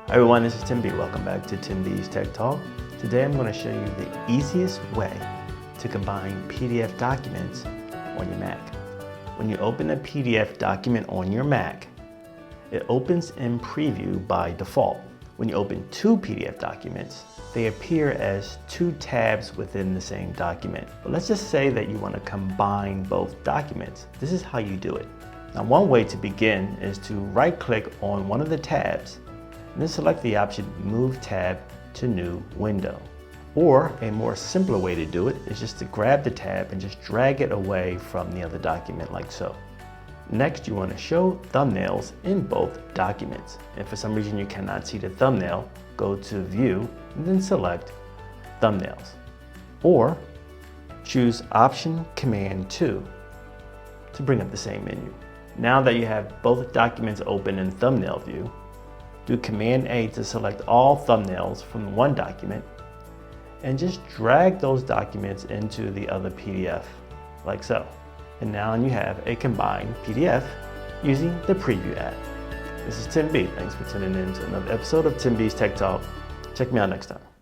Hi everyone, this is Tim B. Welcome back to Tim B's Tech Talk. Today I'm going to show you the easiest way to combine PDF documents on your Mac. When you open a PDF document on your Mac, it opens in preview by default. When you open two PDF documents, they appear as two tabs within the same document. But let's just say that you want to combine both documents. This is how you do it. Now, one way to begin is to right-click on one of the tabs and then select the option Move Tab to New Window. Or a more simpler way to do it is just to grab the tab and just drag it away from the other document like so. Next, you want to show thumbnails in both documents. If for some reason you cannot see the thumbnail, go to View and then select Thumbnails. Or choose Option Command 2 to bring up the same menu. Now that you have both documents open in thumbnail view, do Command A to select all thumbnails from one document and just drag those documents into the other PDF like so. And now you have a combined PDF using the Preview app. This is Tim B. Thanks for tuning in to another episode of Tim B's Tech Talk. Check me out next time.